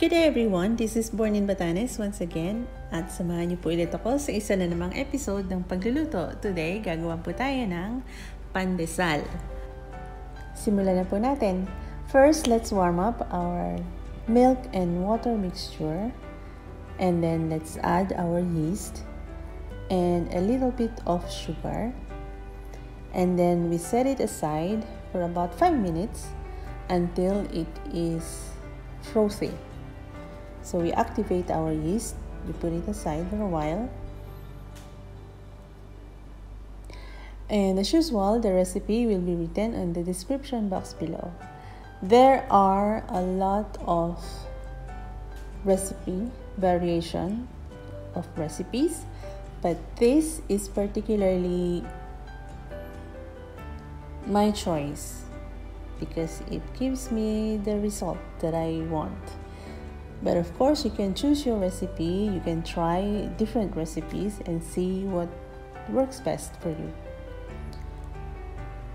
Good day everyone, this is Born in Batanes once again at samahan niyo po ulit ako sa isa na namang episode ng pagluluto. Today, gagawa po tayo ng pandesal. Simulan na po natin. First, let's warm up our milk and water mixture and then let's add our yeast and a little bit of sugar and then we set it aside for about 5 minutes until it is frothy. So we activate our yeast, we put it aside for a while. And as usual, the recipe will be written in the description box below. There are a lot of variation of recipes, but this is particularly my choice because it gives me the result that I want. But of course, you can choose your recipe, you can try different recipes and see what works best for you.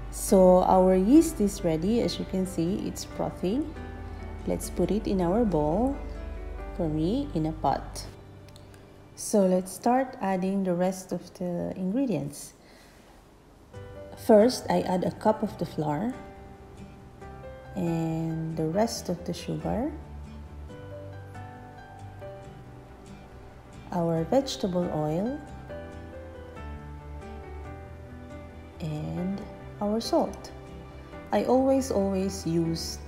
So our yeast is ready. As you can see, it's frothy. Let's put it in our bowl, for me, in a pot. So let's start adding the rest of the ingredients. First, I add a cup of the flour and the rest of the sugar, our vegetable oil, and our salt. I always use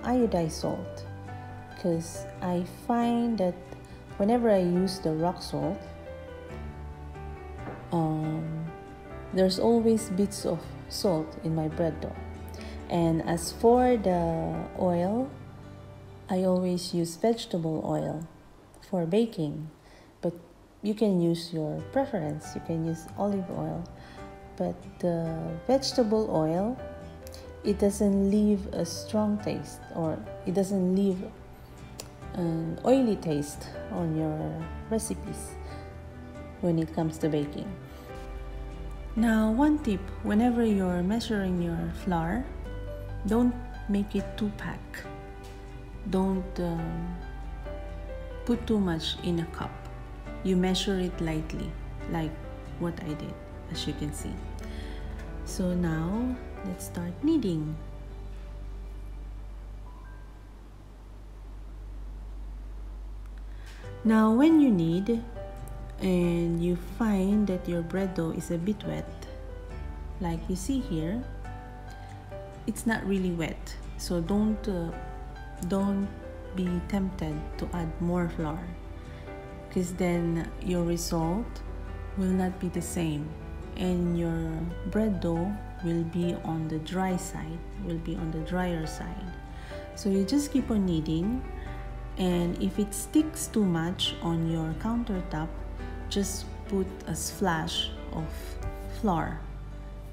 iodized salt because I find that whenever I use the rock salt, there's always bits of salt in my bread dough. And as for the oil, I always use vegetable oil for baking. But you can use your preference. You can use olive oil. But the vegetable oil, it doesn't leave a strong taste, or it doesn't leave an oily taste on your recipes when it comes to baking. Now, one tip, whenever you're measuring your flour, don't make it too pack. Don't put too much in a cup. You measure it lightly, like what I did, as you can see. So now, let's start kneading. Now, when you knead and you find that your bread dough is a bit wet, like you see here, it's not really wet. So don't be tempted to add more flour, because then your result will not be the same and your bread dough will be on the dry side, will be on the drier side. So you just keep on kneading, and if it sticks too much on your countertop, just put a splash of flour,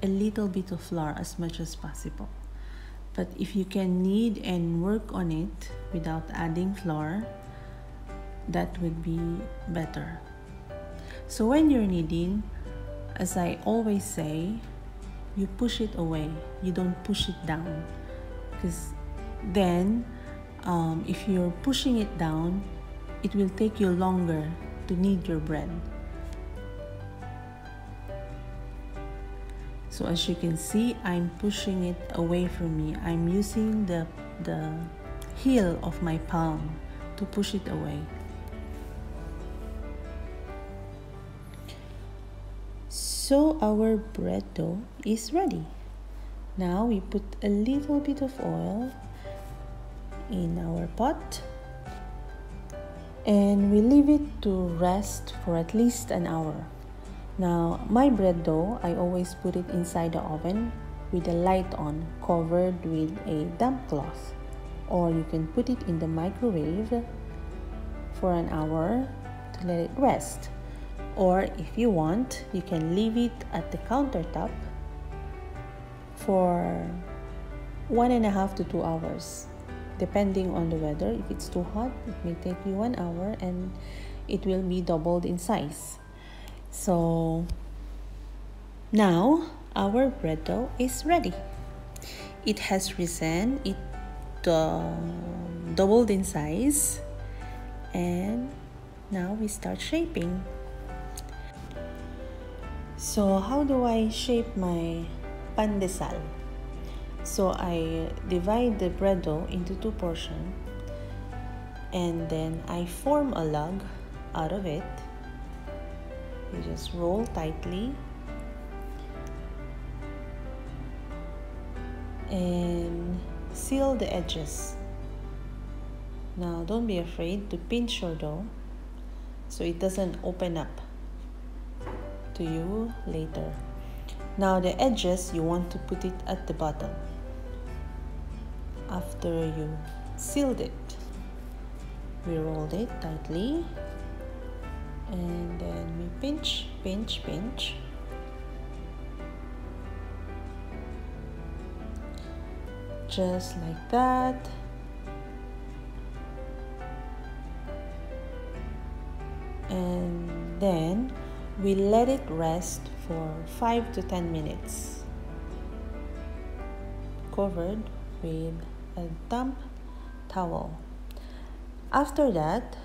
a little bit of flour, as much as possible. But if you can knead and work on it without adding flour, that would be better. So when you're kneading, as I always say, you push it away. You don't push it down, because then if you're pushing it down, it will take you longer to knead your bread. So as you can see, I'm pushing it away from me. I'm using the heel of my palm to push it away. So our bread dough is ready. Now we put a little bit of oil in our pot and we leave it to rest for at least an hour. Now my bread dough, I always put it inside the oven with the light on, covered with a damp cloth, or you can put it in the microwave for an hour to let it rest. Or if you want, you can leave it at the countertop for 1.5 to 2 hours, depending on the weather. If it's too hot, it may take you 1 hour and it will be doubled in size. So now our bread dough is ready. It has risen, it doubled in size, and now we start shaping. So how do I shape my pandesal? So I divide the bread dough into 2 portions, and then I form a log out of it. You just roll tightly and seal the edges. Now don't be afraid to pinch your dough so it doesn't open up to you later. Now the edges, you want to put it at the bottom. After you sealed it, we rolled it tightly, and then we pinch, pinch, pinch. Just like that. And then we let it rest for 5 to 10 minutes, covered with a damp towel. After that,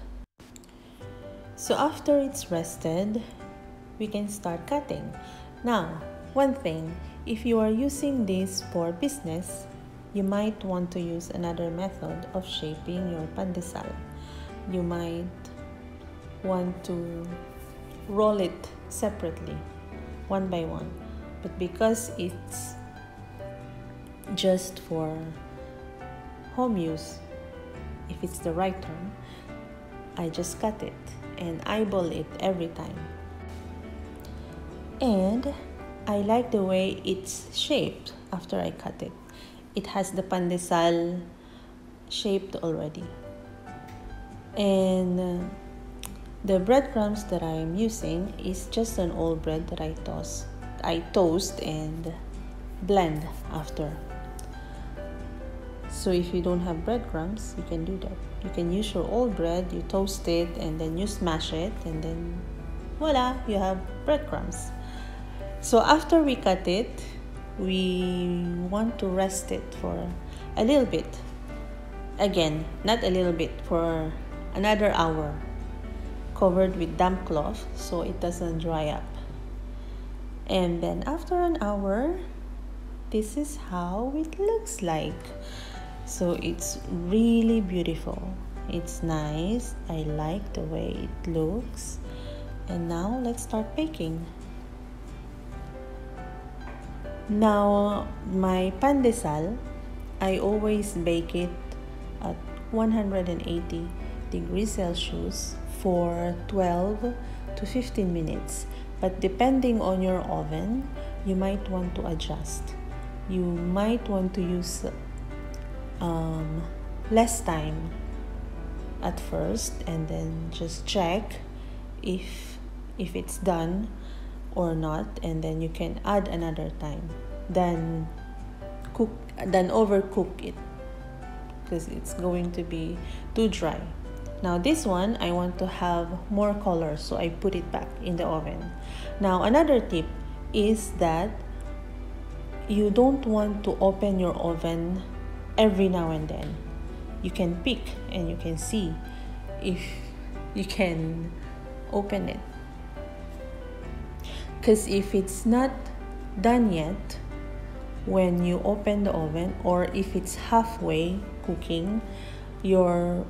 so after it's rested, we can start cutting. Now, one thing, if you are using this for business, you might want to use another method of shaping your pandesal. You might want to roll it separately, one by one. But because it's just for home use, if it's the right term, I just cut it and eyeball it every time. And I like the way it's shaped after I cut it. It has the pandesal shaped already. And the breadcrumbs that I am using is just an old bread that I toast and blend after. So if you don't have breadcrumbs, you can do that. You can use your old bread, you toast it, and then you smash it, and then voila, you have breadcrumbs. So after we cut it, we want to rest it for a little bit. Again, not a little bit, for another hour, covered with damp cloth so it doesn't dry up. And then after an hour, this is how it looks like. So it's really beautiful. It's nice. I like the way it looks. And now let's start baking. Now my pandesal, I always bake it at 180 degrees Celsius for 12 to 15 minutes. But depending on your oven, you might want to adjust. You might want to use less time at first, and then just check if it's done or not, and then you can add another time. Then overcook it because it's going to be too dry. Now this one, I want to have more color, so I put it back in the oven. Now another tip is that you don't want to open your oven every now and then. You can pick and you can see if you can open it. Because if it's not done yet, when you open the oven, or if it's halfway cooking, your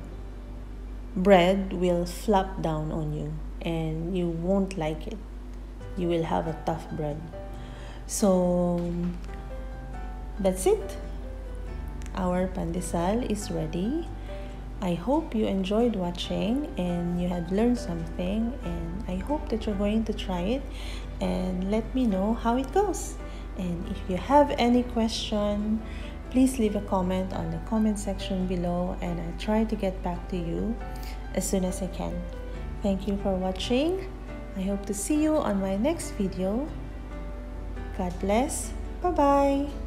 bread will flop down on you and you won't like it. You will have a tough bread. So that's it. Our pandesal is ready. I hope you enjoyed watching and you had learned something, and I hope that you're going to try it and let me know how it goes. And if you have any question, please leave a comment on the comment section below, and I'll try to get back to you as soon as I can. Thank you for watching. I hope to see you on my next video. God bless. Bye-bye.